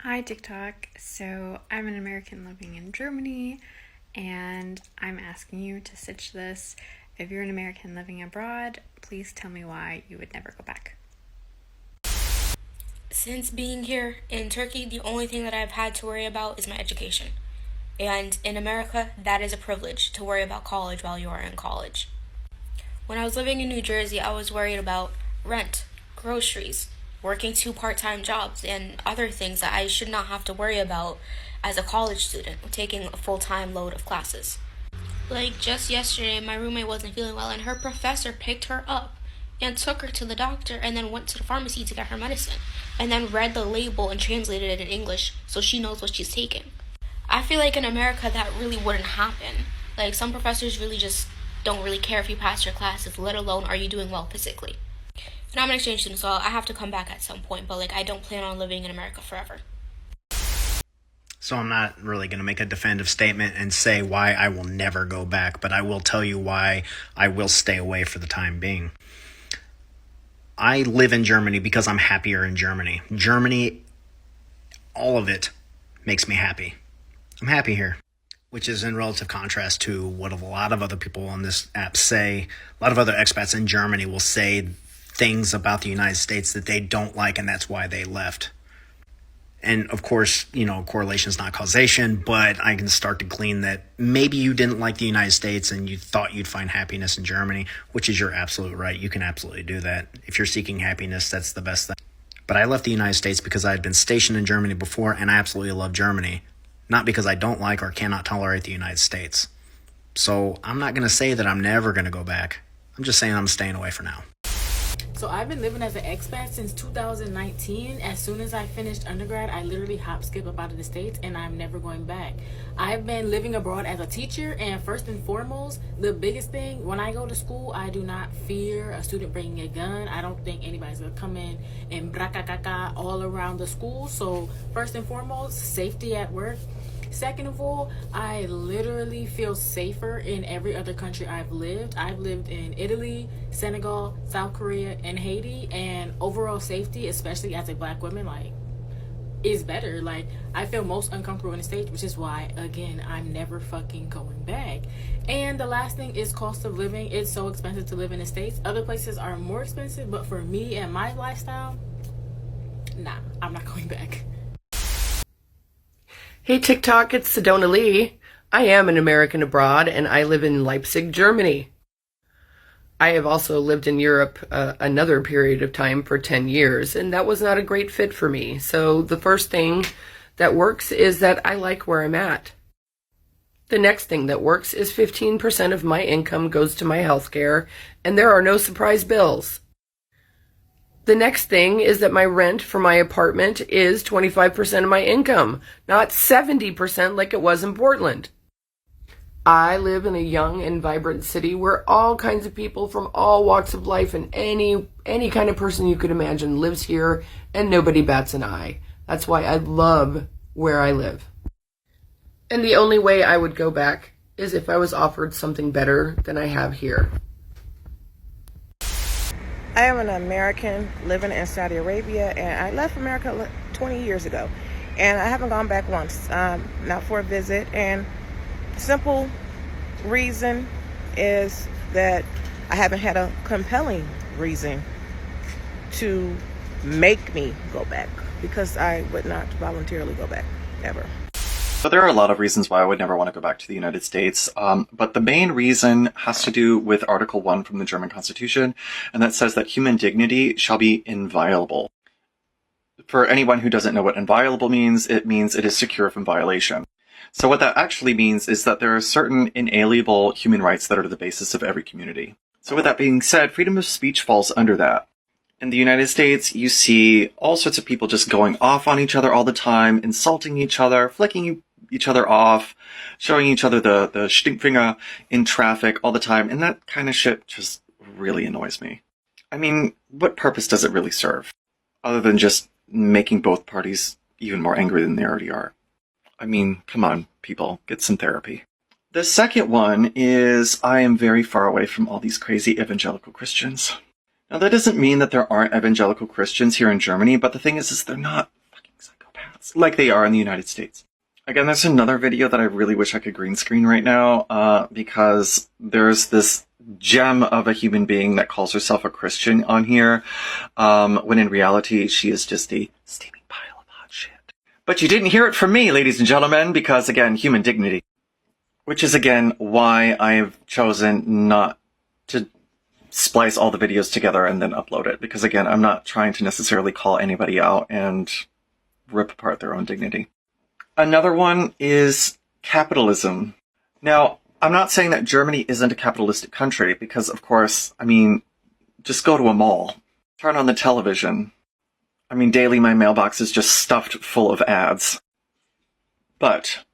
Hi, TikTok. So, I'm an American living in Germany, and I'm asking you to stitch this. If you're an American living abroad, please tell me why you would never go back. Since being here in Turkey, the only thing that I've had to worry about is my education. And in America, that is a privilege to worry about college while you are in college. When I was living in New Jersey, I was worried about rent, groceries, working two part time jobs, and other things that I should not have to worry about as a college student taking a full time load of classes. Like just yesterday, my roommate wasn't feeling well, and her professor picked her up and took her to the doctor and then went to the pharmacy to get her medicine and then read the label and translated it in English so she knows what she's taking. I feel like in America that really wouldn't happen. Like some professors really just don't really care if you pass your classes, let alone are you doing well physically. And I'm an exchange student, so I have to come back at some point, but like I don't plan on living in America forever. So I'm not really going to make a definitive statement and say why I will never go back, but I will tell you why I will stay away for the time being. I live in Germany because I'm happier in Germany. Germany, all of it makes me happy. I'm happy here, which is in relative contrast to what a lot of other people on this app say. A lot of other expats in Germany will say things about the United States that they don't like, and that's why they left. And of course, correlation is not causation, but I can start to glean that maybe you didn't like the United States and you thought you'd find happiness in Germany, which is your absolute right. You can absolutely do that. If you're seeking happiness, that's the best thing. But I left the United States because I had been stationed in Germany before, and I absolutely love Germany, not because I don't like or cannot tolerate the United States. So I'm not going to say that I'm never going to go back. I'm just saying I'm staying away for now. So I've been living as an expat since 2019. As soon as I finished undergrad, I literally hop skip up out of the States and I'm never going back. I've been living abroad as a teacher, and first and foremost, the biggest thing, when I go to school, I do not fear a student bringing a gun. I don't think anybody's gonna come in and brakakaka all around the school. So first and foremost, safety at work. Second of all, I literally feel safer in every other country I've lived. I've lived in Italy, Senegal, South Korea, and Haiti, and overall safety, especially as a black woman, is better. I feel most uncomfortable in the States, which is why, again, I'm never fucking going back. And the last thing is cost of living. It's so expensive to live in the States. Other places are more expensive, but for me and my lifestyle, nah, I'm not going back. Hey TikTok, it's Sedona Lee. I am an American abroad and I live in Leipzig, Germany. I have also lived in Europe another period of time for 10 years, and that was not a great fit for me. So the first thing that works is that I like where I'm at. The next thing that works is 15% of my income goes to my healthcare, and there are no surprise bills. The next thing is that my rent for my apartment is 25% of my income, not 70% like it was in Portland. I live in a young and vibrant city where all kinds of people from all walks of life and any kind of person you could imagine lives here, and nobody bats an eye. That's why I love where I live. And the only way I would go back is if I was offered something better than I have here. I am an American living in Saudi Arabia, and I left America 20 years ago, and I haven't gone back once, not for a visit. And simple reason is that I haven't had a compelling reason to make me go back, because I would not voluntarily go back, ever. So there are a lot of reasons why I would never want to go back to the United States, but the main reason has to do with Article 1 from the German Constitution, and that says that human dignity shall be inviolable. For anyone who doesn't know what inviolable means it is secure from violation. So what that actually means is that there are certain inalienable human rights that are the basis of every community. So with that being said, freedom of speech falls under that. In the United States, you see all sorts of people just going off on each other all the time, insulting each other, flicking each other off, showing each other the stinkfinger in traffic all the time, and that kind of shit just really annoys me. I mean, what purpose does it really serve? Other than just making both parties even more angry than they already are. I mean, come on, people, get some therapy. The second one is I am very far away from all these crazy evangelical Christians. Now, that doesn't mean that there aren't evangelical Christians here in Germany, but the thing is they're not fucking psychopaths. nuts, like they are in the United States. Again, there's another video that I really wish I could green screen right now, because there's this gem of a human being that calls herself a Christian on here, when in reality she is just a steaming pile of hot shit. But you didn't hear it from me, ladies and gentlemen, because again, human dignity. Which is again why I've chosen not to splice all the videos together and then upload it, because again, I'm not trying to necessarily call anybody out and rip apart their own dignity. Another one is capitalism. Now, I'm not saying that Germany isn't a capitalistic country, because of course, I mean, just go to a mall, turn on the television. I mean, daily my mailbox is just stuffed full of ads. But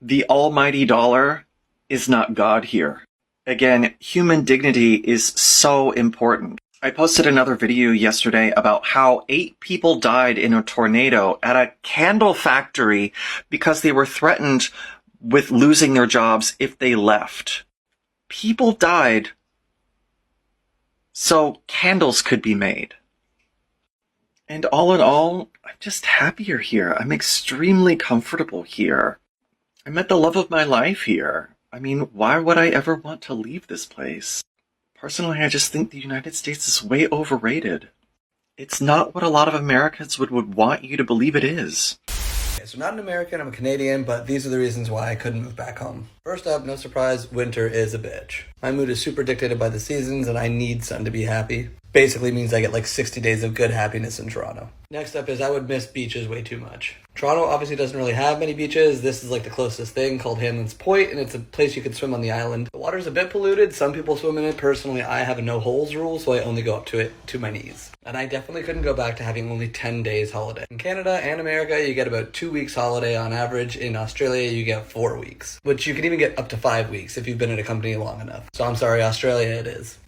the almighty dollar is not God here. Again, human dignity is so important. I posted another video yesterday about how 8 people died in a tornado at a candle factory because they were threatened with losing their jobs if they left. People died so candles could be made. And all in all, I'm just happier here. I'm extremely comfortable here. I met the love of my life here. I mean, why would I ever want to leave this place? Personally, I just think the United States is way overrated. It's not what a lot of Americans would want you to believe it is. Okay, so not an American, I'm a Canadian, but these are the reasons why I couldn't move back home. First up, no surprise, winter is a bitch. My mood is super dictated by the seasons and I need sun to be happy. Basically means I get like 60 days of good happiness in Toronto. Next up is I would miss beaches way too much. Toronto obviously doesn't really have many beaches. This is like the closest thing, called Hanlan's Point, and it's a place you can swim on the island. The water's a bit polluted. Some people swim in it. Personally, I have a no holes rule, so I only go up to it to my knees. And I definitely couldn't go back to having only 10 days holiday. In Canada and America, you get about 2 weeks holiday on average. In Australia, you get 4 weeks, which you can even get up to 5 weeks if you've been at a company long enough. So I'm sorry, Australia it is.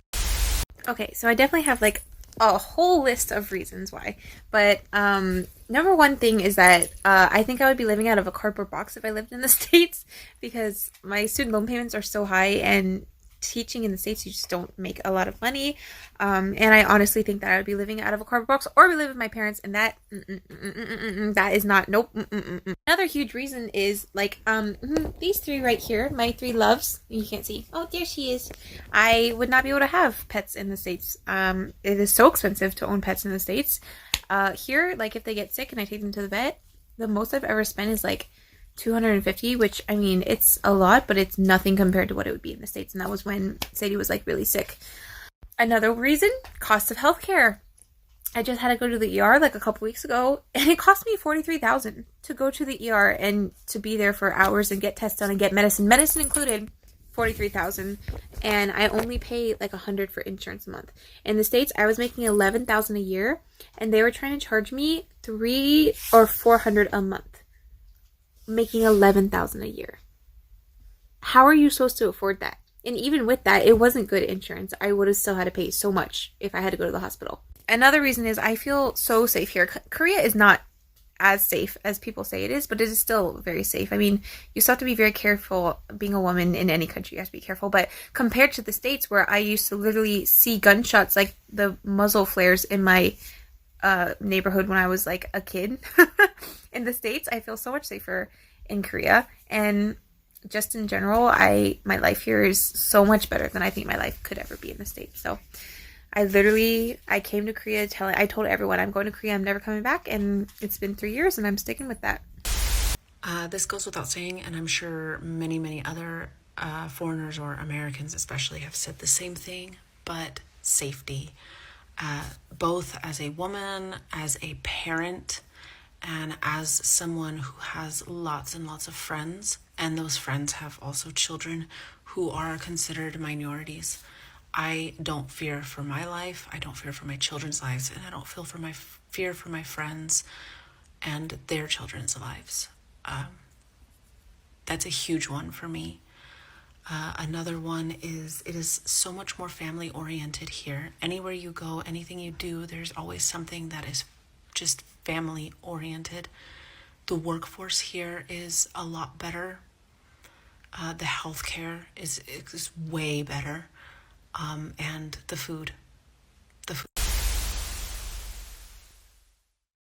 Okay, so I definitely have like a whole list of reasons why. But number one thing is that I think I would be living out of a cardboard box if I lived in the States, because my student loan payments are so high, and teaching in the States, you just don't make a lot of money. And I honestly think that I would be living out of a cardboard box, or be living with my parents, and that that is not, nope. Another huge reason is like these 3 right here, my 3 loves. You can't see. Oh, there she is. I would not be able to have pets in the States. It is so expensive to own pets in the States. Here, like if they get sick and I take them to the vet, the most I've ever spent is like $250, which I mean, it's a lot, but it's nothing compared to what it would be in the States. And that was when Sadie was like really sick. Another reason, cost of healthcare. I just had to go to the ER like a couple weeks ago, and it cost me $43,000 to go to the ER and to be there for hours and get tests done and get medicine included. $43,000, and I only pay like $100 for insurance a month. In the States, I was making $11,000 a year, and they were trying to charge me $300 or $400 a month, making $11,000 a year. How are you supposed to afford that? And even with that, it wasn't good insurance. I would have still had to pay so much if I had to go to the hospital. Another reason is I feel so safe here. Korea is not as safe as people say it is, but it is still very safe. I mean, you still have to be very careful being a woman in any country. You have to be careful. But compared to the States, where I used to literally see gunshots, like the muzzle flares in my neighborhood when I was like a kid, in the States, I feel so much safer in Korea. And just in general, my life here is so much better than I think my life could ever be in the States. So I came to Korea I told everyone I'm going to Korea, I'm never coming back, and it's been 3 years and I'm sticking with that. This goes without saying, and I'm sure many, many other foreigners or Americans especially have said the same thing, but safety. Both as a woman, as a parent, and as someone who has lots and lots of friends, and those friends have also children who are considered minorities. I don't fear for my life, I don't fear for my children's lives, and I don't fear for my friends and their children's lives. That's a huge one for me. Another one is it is so much more family oriented here. Anywhere you go, anything you do, there's always something that is just family oriented. The workforce here is a lot better. The healthcare is way better. And the food